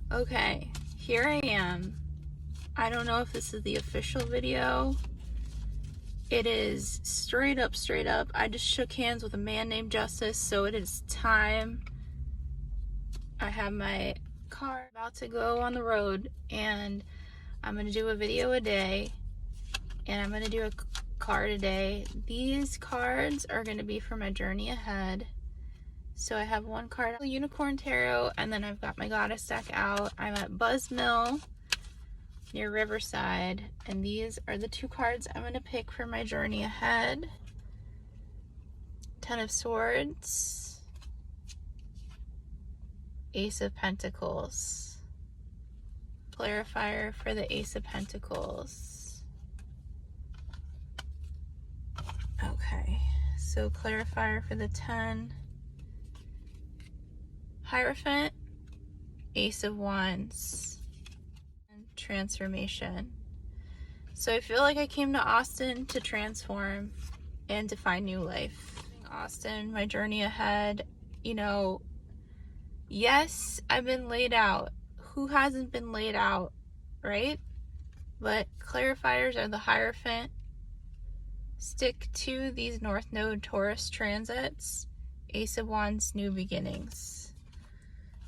Okay, here I am. I don't know if this is the official video. It is straight up. I just shook hands with a man named Justice, so it is time. I have my car about to go on the road, and I'm going to do a video a day, and I'm going to do a card a day. These cards are going to be for my journey ahead. So I have one card, Unicorn Tarot, and then I've got my Goddess deck out. I'm at Buzz Mill near Riverside, and these are the two cards I'm going to pick for my journey ahead. Ten of Swords, Ace of Pentacles. Clarifier for the Ace of Pentacles. Okay, so clarifier for the 10. Hierophant, Ace of Wands, and transformation. So I feel like I came to Austin to transform and to find new life. Austin, my journey ahead, you know, yes, I've been laid out. Who hasn't been laid out, right? But clarifiers are the Hierophant. Stick to these North Node Taurus transits. Ace of Wands, new beginnings.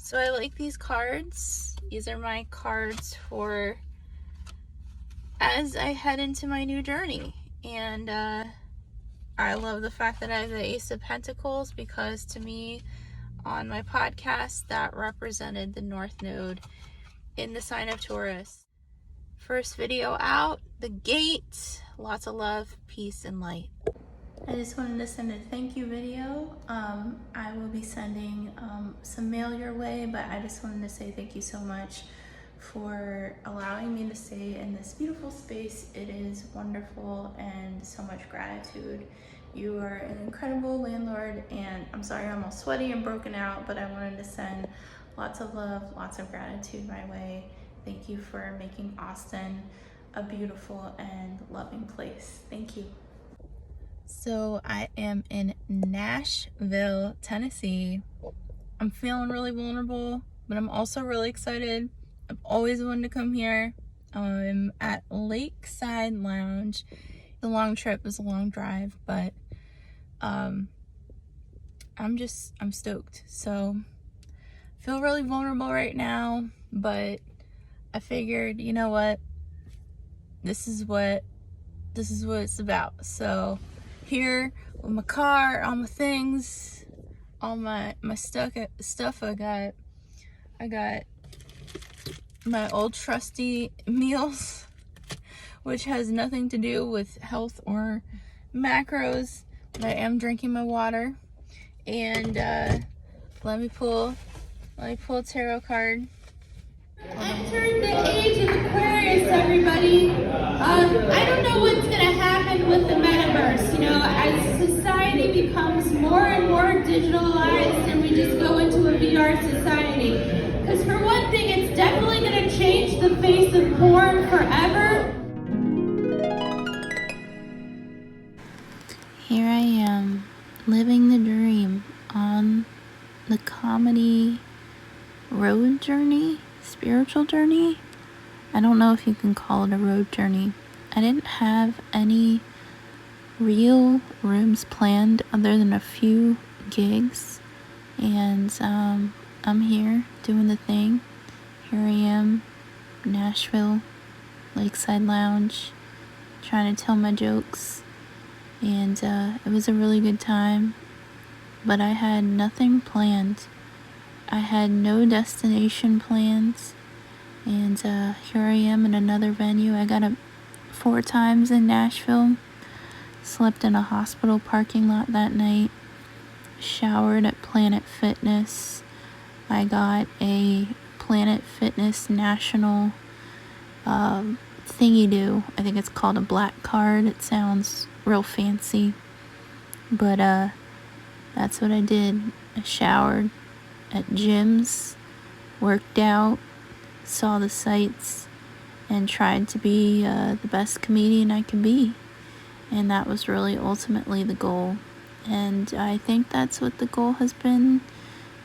So I like these cards. These are my cards for as I head into my new journey. And I love the fact that I have the Ace of Pentacles, because to me, on my podcast, that represented the North Node in the sign of Taurus. First video out the gate. Lots of love, peace, and light. I just wanted to send a thank you video. I will be sending some mail your way, but I just wanted to say thank you so much for allowing me to stay in this beautiful space. It is wonderful, and so much gratitude. You are an incredible landlord, and I'm sorry I'm all sweaty and broken out, but I wanted to send lots of love, lots of gratitude my way. Thank you for making Austin a beautiful and loving place. Thank you. So I am in Nashville, Tennessee. I'm feeling really vulnerable, but I'm also really excited. I've always wanted to come here. I'm at Lakeside Lounge. The long trip is a long drive, but I'm stoked. So I feel really vulnerable right now, but I figured, you know what? This is what it's about. So here with my car, all my things, all my stuff I got my old trusty meals, which has nothing to do with health or macros, but I am drinking my water. And let me pull a tarot card. Entered the age of Aquarius, everybody. I don't know what's going to happen with the metaverse. You know, as society becomes more and more digitalized and we just go into a VR society. Because for one thing, it's definitely going to change the face of porn forever. Here I am, living the dream on the comedy road journey. Spiritual journey. I don't know if you can call it a road journey. I didn't have any real rooms planned other than a few gigs, and I'm here doing the thing. Here I am, Nashville, Lakeside Lounge, trying to tell my jokes, and it was a really good time, but I had nothing planned. I had no destination plans, and here I am in another venue. I got up 4 times in Nashville, slept in a hospital parking lot that night, showered at Planet Fitness. I got a Planet Fitness national thingy-do. I think it's called a black card. It sounds real fancy, but that's what I did. I showered at gyms, worked out, saw the sights, and tried to be the best comedian I could be. And that was really ultimately the goal. And I think that's what the goal has been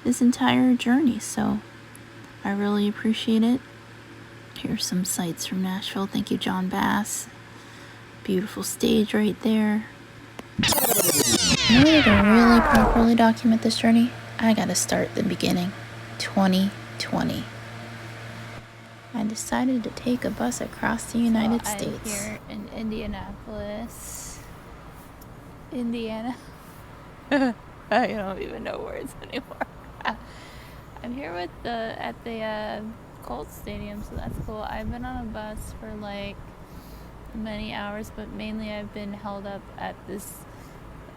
this entire journey. So I really appreciate it. Here's some sights from Nashville. Thank you, John Bass. Beautiful stage right there. In order to really properly document this journey, I gotta start at the beginning. 2020. I decided to take a bus across the United States. I'm here in Indianapolis, Indiana. I don't even know words anymore. I'm here at the Colts Stadium, so that's cool. I've been on a bus for like many hours, but mainly I've been held up at this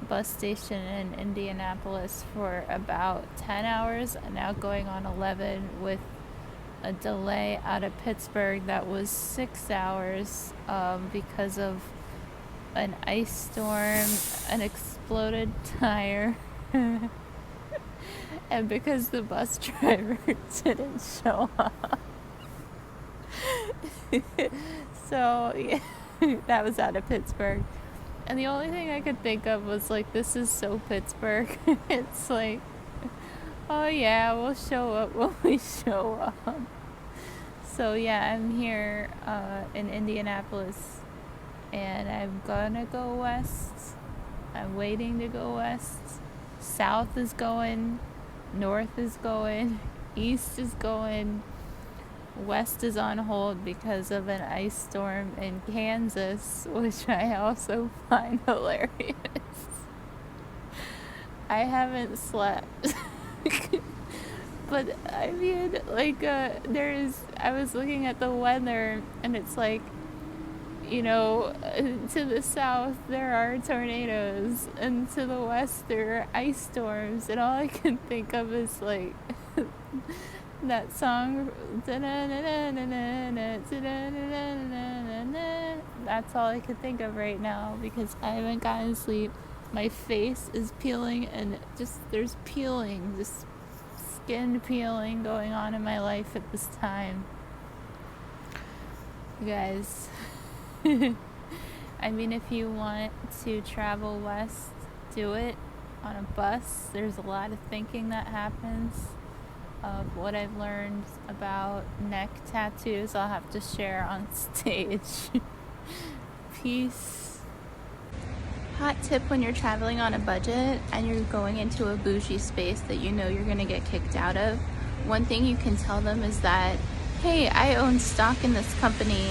bus station in Indianapolis for about 10 hours, and now going on 11 with a delay out of Pittsburgh that was 6 hours because of an ice storm, an exploded tire, and because the bus driver didn't show up. So yeah, that was out of Pittsburgh. And the only thing I could think of was like, this is so Pittsburgh. It's like, oh yeah, we'll show up when we show up. So yeah, I'm here in Indianapolis, and I'm gonna go west. I'm waiting to go west. South is going, north is going, east is going, west is on hold because of an ice storm in Kansas, which I also find hilarious. I haven't slept. But I mean, like, I was looking at the weather, and it's like, you know, to the south there are tornadoes, and to the west there are ice storms, and all I can think of is like that song. That's all I could think of right now because I haven't gotten sleep. My face is peeling, and there's peeling, just skin peeling going on in my life at this time. You guys, I mean, if you want to travel west, do it on a bus. There's a lot of thinking that happens. Of what I've learned about neck tattoos, I'll have to share on stage. Peace. Hot tip when you're traveling on a budget and you're going into a bougie space that you know you're going to get kicked out of, one thing you can tell them is that, hey, I own stock in this company.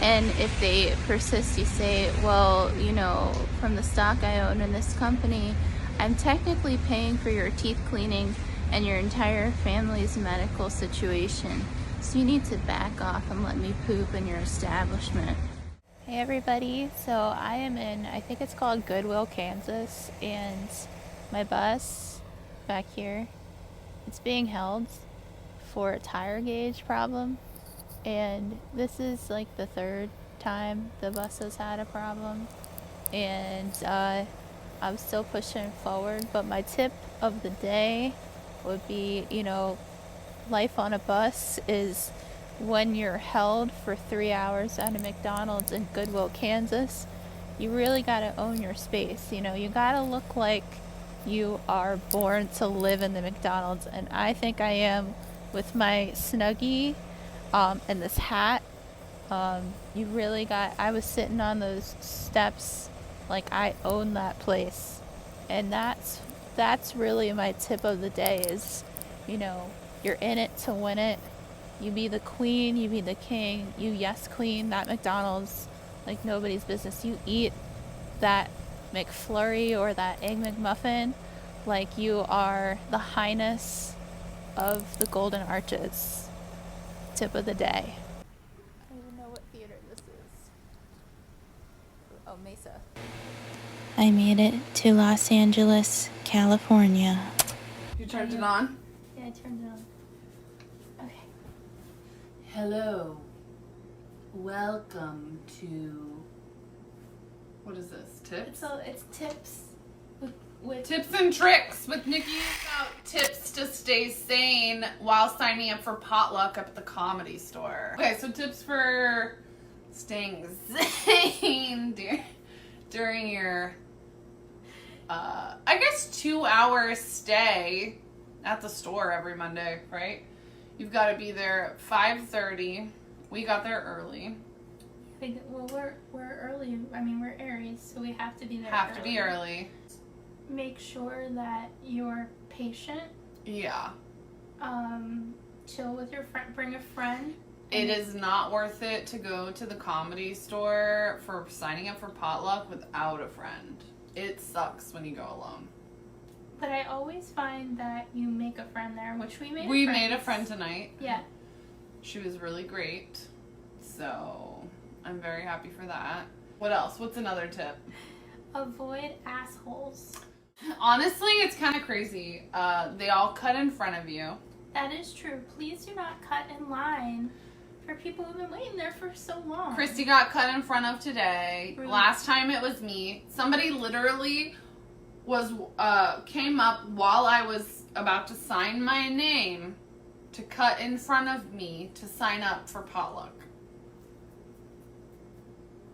And if they persist, you say, well, you know, from the stock I own in this company, I'm technically paying for your teeth cleaning and your entire family's medical situation. So you need to back off and let me poop in your establishment. Hey everybody, so I am in, I think it's called Goodwill, Kansas, and my bus back here, it's being held for a tire gauge problem, and this is like the third time the bus has had a problem, and I'm still pushing forward. But my tip of the day would be, you know, life on a bus is when you're held for 3 hours at a McDonald's in Goodwill, Kansas, you really gotta own your space. You know, you gotta look like you are born to live in the McDonald's, and I think I am with my Snuggie and this hat. You really got, I was sitting on those steps like I own that place, and that's really my tip of the day is, you know, you're in it to win it. You be the queen, you be the king, you yes clean that McDonald's like nobody's business. You eat that McFlurry or that Egg McMuffin like you are the highness of the Golden Arches. Tip of the day. I don't even know what theater this is. Oh, Mesa. I made it to Los Angeles, California. You turned it on? Yeah, I turned it on. Okay. Hello. Welcome to... What is this? Tips? It's tips with Tips and tricks with Nikki about tips to stay sane while signing up for potluck up at the Comedy Store. Okay, so tips for staying sane during your, I guess 2-hour stay at the store every Monday, right? You've got to be there at 5:30. We got there early. Well, we're early. I mean, we're Aries, so we have to be there. Have to be early. Make sure that you're patient. Yeah. Chill with your friend. Bring a friend. It is not worth it to go to the Comedy Store for signing up for potluck without a friend. It sucks when you go alone. But I always find that you make a friend there, which we made. We made a friend tonight. Yeah. She was really great. So I'm very happy for that. What else? What's another tip? Avoid assholes. Honestly, it's kind of crazy. They all cut in front of you. That is true. Please do not cut in line for people who've been waiting there for so long. Kristy got cut in front of today. Really? Last time it was me. Somebody literally came up while I was about to sign my name to cut in front of me to sign up for potluck.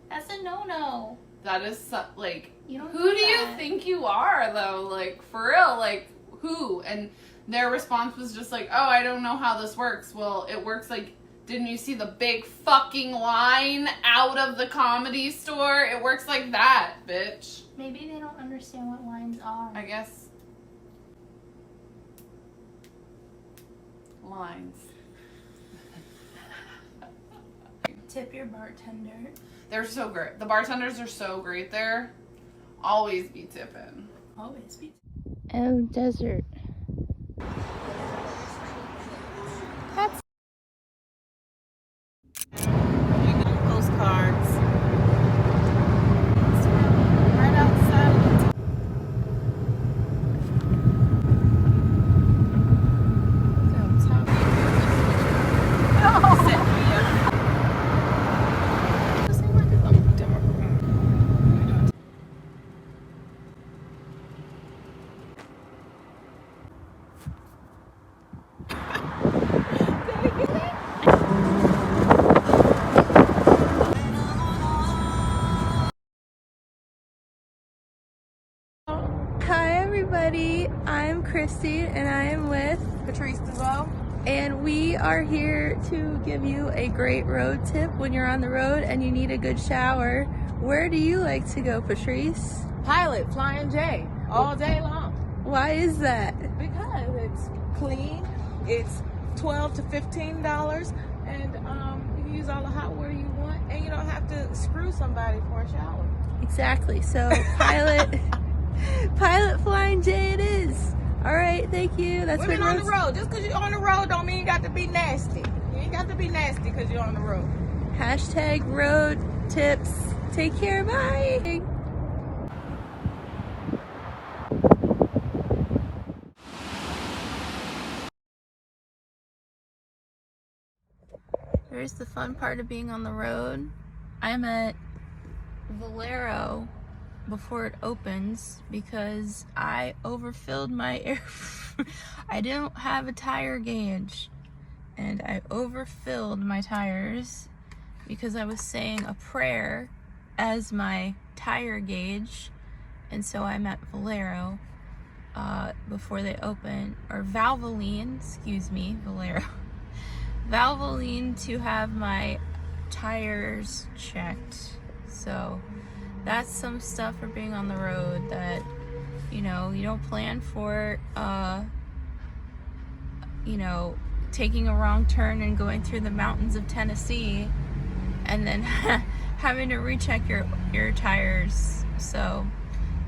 That's a no-no. That is like, You don't who do do you that. think you are though? Like, for real, like, who? And their response was just like, oh, I don't know how this works. Well, it works like, didn't you see the big fucking line out of the Comedy Store? It works like that, bitch. Maybe they don't understand what lines are. I guess. Lines. Tip your bartender. They're so great. The bartenders are so great there. Always be tipping. Always be. Oh, desert. That's Postcards. Right outside. Hi everybody, I'm Kristy and I am with Patrice DeVoe. and we are here to give you a great road tip when you're on the road and you need a good shower. Where do you like to go, Patrice? Pilot, Flying J, all day long. Why is that? Because it's clean, it's $12 to $15, and you can use all the hot water you want, and you don't have to screw somebody for a shower. Exactly, so Pilot Flying J it is. All right, thank you. That's Women been on the road. Just because you're on the road don't mean you got to be nasty. You ain't got to be nasty because you're on the road. Hashtag road tips. Take care, bye. Here's the fun part of being on the road. I'm at Valero before it opens because I overfilled my air. I don't have a tire gauge and I overfilled my tires because I was saying a prayer as my tire gauge, and so I'm at Valero before they open, or Valvoline, excuse me, Valero. Valvoline to have my tires checked. So that's some stuff for being on the road that, you know, you don't plan for, you know, taking a wrong turn and going through the mountains of Tennessee and then having to recheck your tires. So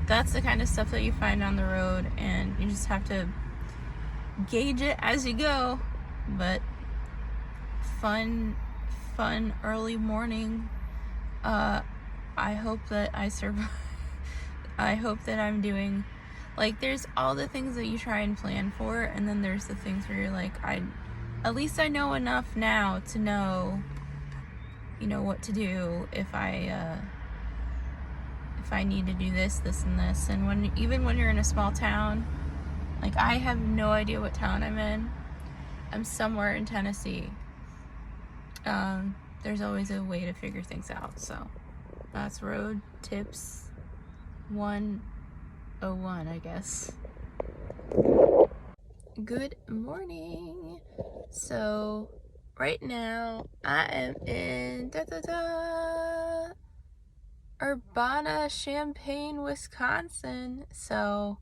that's the kind of stuff that you find on the road, and you just have to gauge it as you go. But fun early morning. I hope that I survive. I hope that I'm doing, like, there's all the things that you try and plan for, and then there's the things where you're like, at least I know enough now to know, you know, what to do if I need to do this, and this. And even when you're in a small town, like, I have no idea what town I'm in. I'm somewhere in Tennessee. There's always a way to figure things out. So that's road tips 101, I guess. Good morning. So right now I am in Urbana, Champaign, Wisconsin. So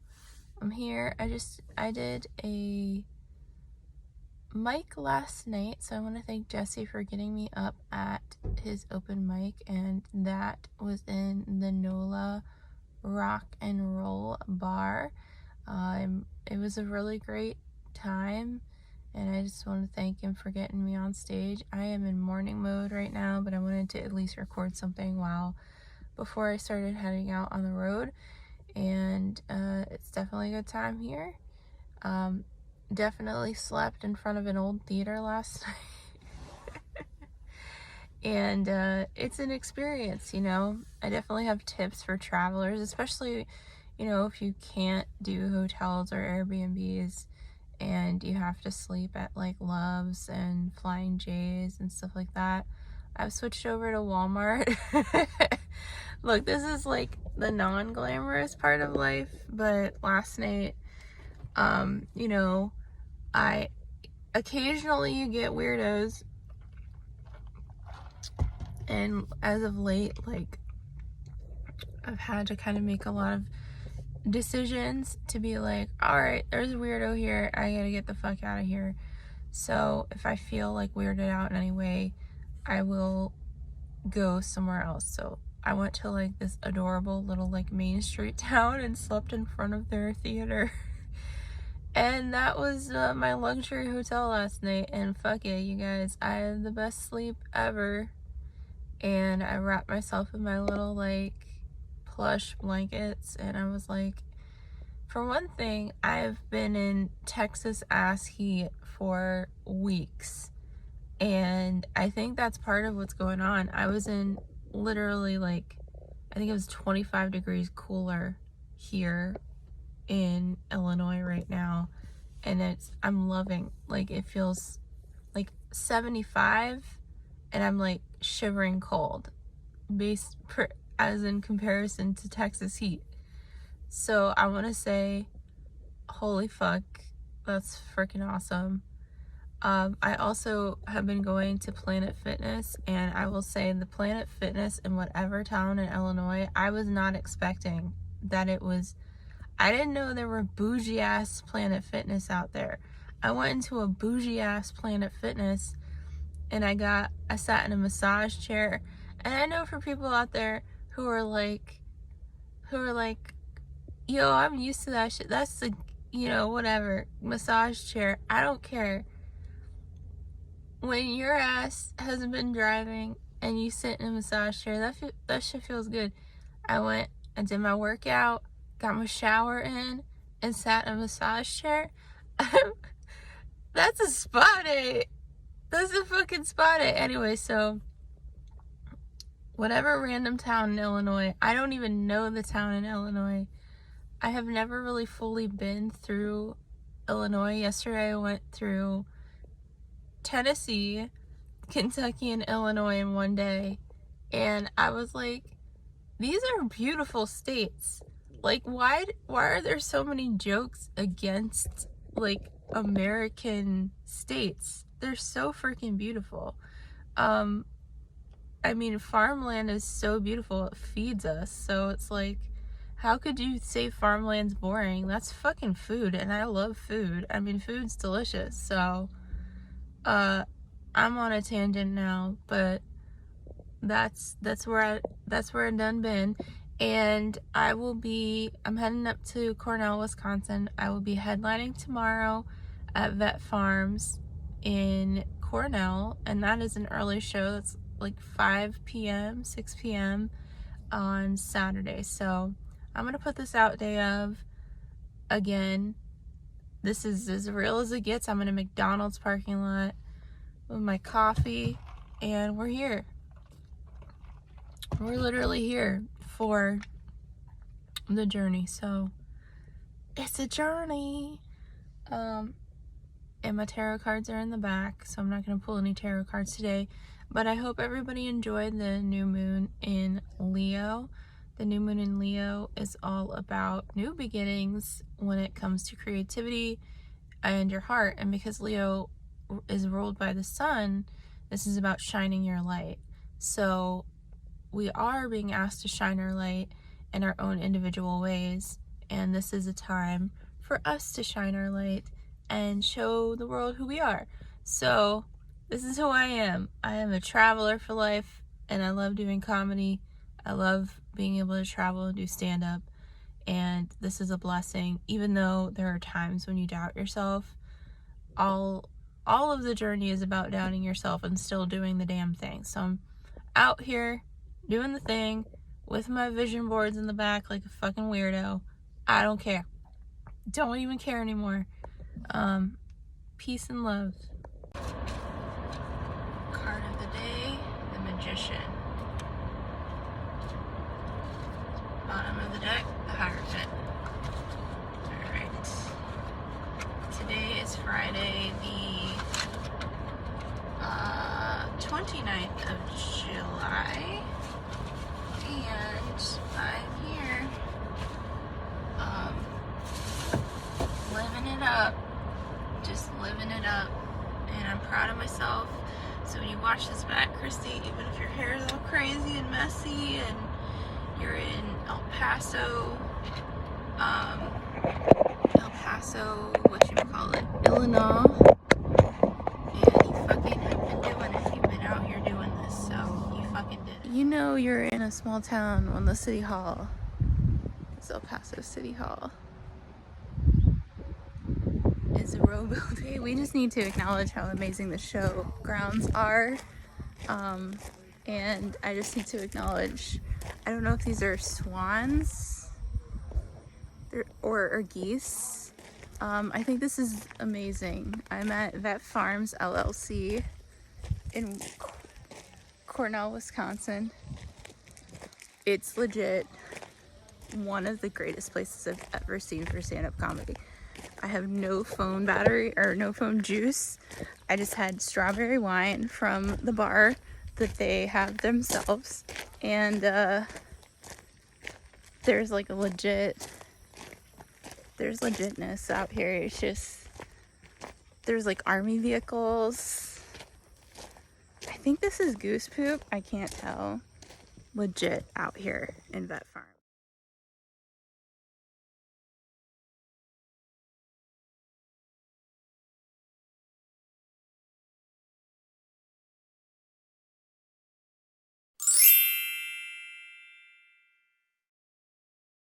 I'm here. I did a mic last night, so I want to thank Jesse for getting me up at his open mic, and that was in the NOLA Rock and Roll Bar. It was a really great time, and I just want to thank him for getting me on stage. I am in morning mode right now, but I wanted to at least record something before I started heading out on the road, and it's definitely a good time here. Definitely slept in front of an old theater last night. And it's an experience, you know. I definitely have tips for travelers, especially, you know, if you can't do hotels or Airbnbs and you have to sleep at like Love's and Flying J's and stuff like that. I've switched over to Walmart. Look, this is like the non-glamorous part of life, but last night, you know, occasionally you get weirdos, and as of late, like, I've had to kind of make a lot of decisions to be like, all right, there's a weirdo here, I gotta get the fuck out of here. So if I feel like weirded out in any way, I will go somewhere else. So I went to like this adorable little like Main Street town and slept in front of their theater. And that was my luxury hotel last night, and fuck it, you guys, I had the best sleep ever. And I wrapped myself in my little like plush blankets, and I was like, for one thing, I've been in Texas ass heat for weeks, and I think that's part of what's going on. I was in literally like, I think it was 25 degrees cooler here in Illinois right now, and I'm loving, like, it feels like 75 and I'm like shivering cold as in comparison to Texas heat. So I want to say, holy fuck, that's freaking awesome. I also have been going to Planet Fitness, and I will say the Planet Fitness in whatever town in Illinois, I was not expecting that it was. I didn't know there were bougie ass Planet Fitness out there. I went into a bougie ass Planet Fitness, and I sat in a massage chair. And I know for people out there who are like, yo, I'm used to that shit. That's the, you know, whatever, massage chair. I don't care. When your ass hasn't been driving and you sit in a massage chair, that shit feels good. I went and did my workout, got my shower in, and sat in a massage chair. That's a spot, That's a fucking spot. Anyway, so whatever random town in Illinois, I don't even know the town in Illinois. I have never really fully been through Illinois. Yesterday I went through Tennessee, Kentucky, and Illinois in one day, and I was like, these are beautiful states. Like, why are there so many jokes against like American states? They're so freaking beautiful. I mean, farmland is so beautiful, it feeds us. So it's like, how could you say farmland's boring? That's fucking food, and I love food. I mean, food's delicious. So I'm on a tangent now, but that's where I done been. And I'm heading up to Cornell, Wisconsin. I will be headlining tomorrow at Vet Farms in Cornell, and that is an early show. That's like 5 p.m., 6 p.m. on Saturday. So I'm going to put this out day of. Again, this is as real as it gets. I'm in a McDonald's parking lot with my coffee, and we're here. We're literally here for the journey. So it's a journey. And my tarot cards are in the back, so I'm not going to pull any tarot cards today. But I hope everybody enjoyed the new moon in Leo. The new moon in Leo is all about new beginnings when it comes to creativity, and your heart. And because Leo is ruled by the sun, this is about shining your light. So we are being asked to shine our light in our own individual ways, and this is a time for us to shine our light and show the world who we are. So this is who I am. I am a traveler for life, and I love doing comedy. I love being able to travel and do stand-up, and this is a blessing. Even though there are times when you doubt yourself, all of the journey is about doubting yourself and still doing the damn thing. So I'm out here doing the thing with my vision boards in the back like a fucking weirdo. I don't care. Don't even care anymore. Peace and love. Card of the day, the Magician. Bottom of the deck, the Hierophant. Alright. Today is Friday, the 29th of July. And I'm here, living it up, just living it up, and I'm proud of myself. So when you watch this back, Kristy, even if your hair is all crazy and messy, and you're in El Paso, Illinois, and you fucking have been doing it. You've been out here doing this, so you fucking did it. You know you're in a small town when the city hall is El Paso City Hall. Is a row building. We just need to acknowledge how amazing the show grounds are. And I just need to acknowledge, I don't know if these are swans or geese. I think this is amazing. I'm at Vet Farms LLC in Cornell, Wisconsin. It's legit one of the greatest places I've ever seen for stand-up comedy. I have no phone battery or no phone juice. I just had strawberry wine from the bar that they have themselves, and there's like there's legitness out here. It's just, there's like army vehicles. I think this is goose poop. I can't tell. Legit out here in Vet Farm.